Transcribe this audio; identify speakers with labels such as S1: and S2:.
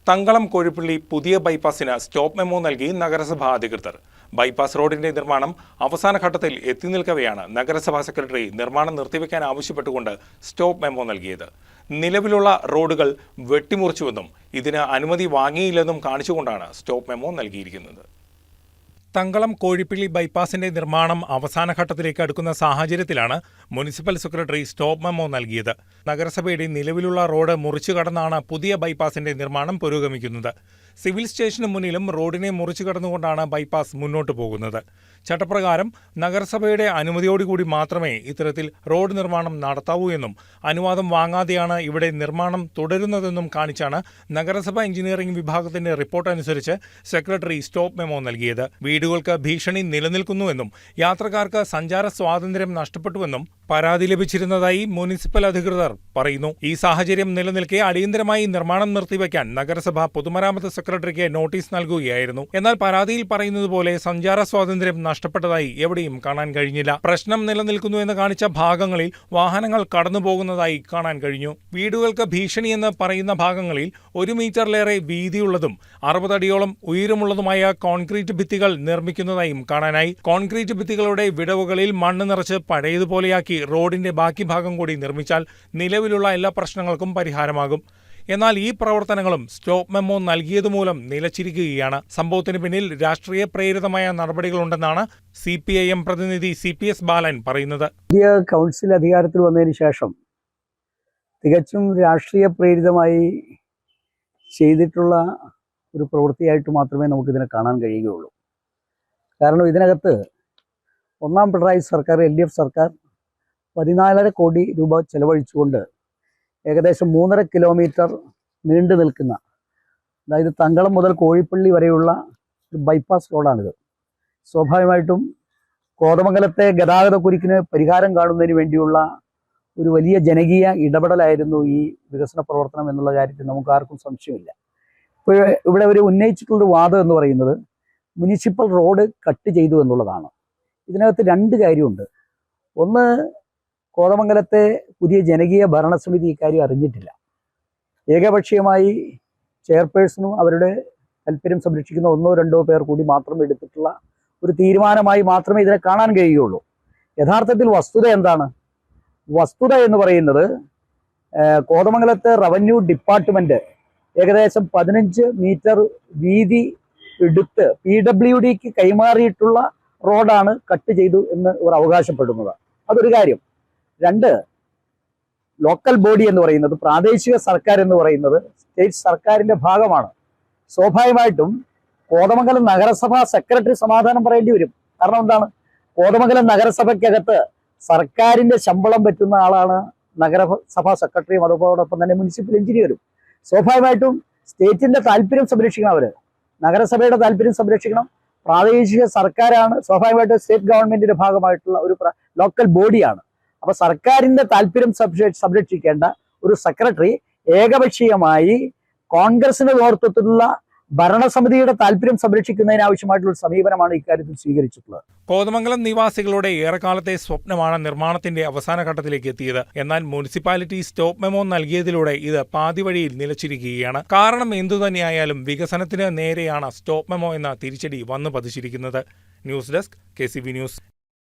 S1: തങ്കളം കോഴിപ്പള്ളി പുതിയ ബൈപ്പാസിന് stop memo നൽകി നഗരസഭാ അധികൃതർ. ബൈപ്പാസ് റോഡിന്റെ നിർമ്മാണം അവസാന ഘട്ടത്തിൽ എത്തി നിൽക്കവെയാണ് നഗരസഭാ സെക്രട്ടറി നിർമ്മാണം നിർത്തിവെക്കാൻ ആവശ്യപ്പെട്ടുകൊണ്ട് സ്റ്റോപ്പ് മെമ്മോ നൽകിയത്. നിലവിലുള്ള റോഡുകൾ വെട്ടിമുറിച്ചുവെന്നും ഇതിന് അനുമതി വാങ്ങിയില്ലെന്നും കാണിച്ചുകൊണ്ടാണ് സ്റ്റോപ്പ് മെമ്മോ നൽകിയിരിക്കുന്നത്. തങ്കളം കോഴിപ്പള്ളി ബൈപ്പാസിന്റെ നിർമ്മാണം അവസാന ഘട്ടത്തിലേക്ക് അടുക്കുന്ന സാഹചര്യത്തിലാണ് മുനിസിപ്പൽ സെക്രട്ടറി സ്റ്റോപ്പ് മെമ്മോ നൽകിയത്. നഗരസഭയുടെ നിലവിലുള്ള റോഡ് മുറിച്ചു കടന്നാണ് പുതിയ ബൈപ്പാസിന്റെ നിർമ്മാണം പുരോഗമിക്കുന്നത്. സിവിൽ സ്റ്റേഷന് മുന്നിലും റോഡിനെ മുറിച്ചു കടന്നുകൊണ്ടാണ് ബൈപ്പാസ് മുന്നോട്ടു പോകുന്നത്. ചട്ടപ്രകാരം നഗരസഭയുടെ അനുമതിയോടുകൂടി മാത്രമേ ഇത്തരത്തിൽ റോഡ് നിർമ്മാണം നടത്താവൂ എന്നും അനുവാദം വാങ്ങാതെയാണ് ഇവിടെ നിർമ്മാണം തുടരുന്നതെന്നും കാണിച്ചാണ് നഗരസഭ എഞ്ചിനീയറിംഗ് വിഭാഗത്തിന്റെ റിപ്പോർട്ട് അനുസരിച്ച് സെക്രട്ടറി സ്റ്റോപ്പ് മെമ്മോ നൽകിയത്. വീടുകൾക്ക് ഭീഷണി നിലനിൽക്കുന്നുവെന്നും യാത്രക്കാർക്ക് സഞ്ചാര സ്വാതന്ത്ര്യം നഷ്ടപ്പെട്ടുവെന്നും പരാതി ലഭിച്ചിരുന്നതായി മുനിസിപ്പൽ അധികൃതർ പറയുന്നു. ഈ സാഹചര്യം നിലനിൽക്കെ അടിയന്തരമായി നിർമ്മാണം നിർത്തിവെക്കാൻ നഗരസഭ പൊതുമരാമത്ത് സെക്രട്ടറിക്ക് നോട്ടീസ് നൽകുകയായിരുന്നു. എന്നാൽ പരാതിയിൽ പറയുന്നത് പോലെ സഞ്ചാര സ്വാതന്ത്ര്യം നഷ്ടപ്പെട്ടതായി എവിടെയും കാണാൻ കഴിഞ്ഞില്ല. പ്രശ്നം നിലനിൽക്കുന്നുവെന്ന് കാണിച്ച ഭാഗങ്ങളിൽ വാഹനങ്ങൾ കടന്നുപോകുന്നതായി കാണാൻ കഴിഞ്ഞു. വീടുകൾക്ക് ഭീഷണിയെന്ന് പറയുന്ന ഭാഗങ്ങളിൽ 1 മീറ്ററിലേറെ വീതിയുള്ളതും 60 അടിയോളം ഉയരമുള്ളതുമായ കോൺക്രീറ്റ് ഭിത്തികൾ നിർമ്മിക്കുന്നതായും കാണാനായി. കോൺക്രീറ്റ് ഭിത്തികളുടെ വിടവുകളിൽ മണ്ണ് നിറച്ച് പഴയതുപോലെയാക്കി റോഡിന്റെ ബാക്കി ഭാഗം കൂടി നിർമ്മിച്ചാൽ നിലവിലുള്ള എല്ലാ പ്രശ്നങ്ങൾക്കും പരിഹാരമാകും. എന്നാൽ ഈ പ്രവർത്തനങ്ങളും സ്റ്റോപ്പ് മെമ്മോ നൽകിയതുമൂലം നിലച്ചിരിക്കുകയാണ്. സംഭവത്തിന് പിന്നിൽ രാഷ്ട്രീയ പ്രേരിതമായ നടപടികളുണ്ടെന്നാണ് CPIM പ്രതിനിധി CPS ബാലൻ പറയുന്നത്.
S2: പുതിയ കൗൺസിൽ അധികാരത്തിൽ വന്നതിന് ശേഷം തികച്ചും രാഷ്ട്രീയ പ്രേരിതമായി ചെയ്തിട്ടുള്ള ഒരു പ്രവൃത്തിയായിട്ട് മാത്രമേ നമുക്കിതിനെ കാണാൻ കഴിയുകയുള്ളൂ. കാരണം ഇതിനകത്ത് ഒന്നാം പിണറായി സർക്കാർ, LDF സർക്കാർ 14.5 കോടി രൂപ ചെലവഴിച്ചുകൊണ്ട് ഏകദേശം 3.5 കിലോമീറ്റർ നീണ്ടു നിൽക്കുന്ന, അതായത് തങ്കളം മുതൽ കോഴിപ്പള്ളി വരെയുള്ള ഒരു ബൈപ്പാസ് റോഡാണിത്. സ്വാഭാവികമായിട്ടും കോതമംഗലത്തെ ഗതാഗതക്കുരുക്കിന് പരിഹാരം കാണുന്നതിന് വേണ്ടിയുള്ള ഒരു വലിയ ജനകീയ ഇടപെടലായിരുന്നു ഈ വികസന പ്രവർത്തനം എന്നുള്ള കാര്യത്തിൽ നമുക്ക് ആർക്കും സംശയമില്ല. ഇപ്പോൾ ഇവിടെ ഒരു ഉന്നയിച്ചിട്ടുള്ളൊരു വാദം എന്ന് പറയുന്നത് മുനിസിപ്പൽ റോഡ് കട്ട് ചെയ്തു എന്നുള്ളതാണ്. ഇതിനകത്ത് 2 കാര്യമുണ്ട്. ഒന്ന്, കോതമംഗലത്തെ പുതിയ ജനകീയ ഭരണസമിതി ഇക്കാര്യം അറിഞ്ഞിട്ടില്ല. ഏകപക്ഷീയമായി ചെയർപേഴ്സണും അവരുടെ താല്പര്യം സംരക്ഷിക്കുന്ന 1-2 പേർ കൂടി മാത്രം എടുത്തിട്ടുള്ള ഒരു തീരുമാനമായി മാത്രമേ ഇതിനെ കാണാൻ കഴിയുകയുള്ളൂ. യഥാർത്ഥത്തിൽ വസ്തുത എന്താണ്? വസ്തുത എന്ന് പറയുന്നത് കോതമംഗലത്തെ റവന്യൂ ഡിപ്പാർട്ട്മെന്റ് ഏകദേശം 15 മീറ്റർ വീതി എടുത്ത് PWDക്ക് കൈമാറിയിട്ടുള്ള റോഡാണ് കട്ട് ചെയ്തു എന്ന് ഇവർ അവകാശപ്പെടുന്നത്. അതൊരു കാര്യം. 2, ലോക്കൽ ബോഡി എന്ന് പറയുന്നത്, പ്രാദേശിക സർക്കാർ എന്ന് പറയുന്നത് സ്റ്റേറ്റ് സർക്കാരിന്റെ ഭാഗമാണ്. സ്വാഭാവികമായിട്ടും കോതമംഗലം നഗരസഭാ സെക്രട്ടറി സമാധാനം പറയേണ്ടി വരും. കാരണം എന്താണ്? കോതമംഗലം നഗരസഭയ്ക്കകത്ത് സർക്കാരിന്റെ ശമ്പളം പറ്റുന്ന ആളാണ് നഗരസഭാ സെക്രട്ടറിയും അതോടൊപ്പം തന്നെ മുനിസിപ്പൽ എഞ്ചിനീയറും. സ്വാഭാവികമായിട്ടും സ്റ്റേറ്റിന്റെ താല്പര്യം സംരക്ഷിക്കണം, അവര് നഗരസഭയുടെ താല്പര്യം സംരക്ഷിക്കണം. പ്രാദേശിക സർക്കാരാണ്, സ്വാഭാവികമായിട്ടും സ്റ്റേറ്റ് ഗവൺമെന്റിന്റെ ഭാഗമായിട്ടുള്ള ഒരു ലോക്കൽ ബോഡിയാണ്. അപ്പൊ സർക്കാരിന്റെ താല്പര്യം സംരക്ഷിക്കേണ്ട ഒരു സെക്രട്ടറി ഏകപക്ഷീയമായി കോൺഗ്രസിന്റെ നേതൃത്വത്തിലുള്ള ഭരണസമിതിയുടെ താല്പര്യം സംരക്ഷിക്കുന്നതിനാവശ്യമായിട്ടുള്ള സമീപനമാണ് ഇക്കാര്യത്തിൽ സ്വീകരിച്ചിട്ടുള്ളത്.
S1: കോതമംഗലം നിവാസികളുടെ ഏറെക്കാലത്തെ സ്വപ്നമാണ് നിർമ്മാണത്തിന്റെ അവസാന ഘട്ടത്തിലേക്ക് എത്തിയത്. എന്നാൽ മുനിസിപ്പാലിറ്റി സ്റ്റോപ്പ് മെമ്മോ നൽകിയതിലൂടെ ഇത് പാതിവഴിയിൽ നിലച്ചിരിക്കുകയാണ്. കാരണം എന്തുതന്നെയായാലും വികസനത്തിന് നേരെയാണ് സ്റ്റോപ്പ് മെമ്മോ എന്ന തിരിച്ചടി വന്നു പതിച്ചിരിക്കുന്നത്. News desk KCV news.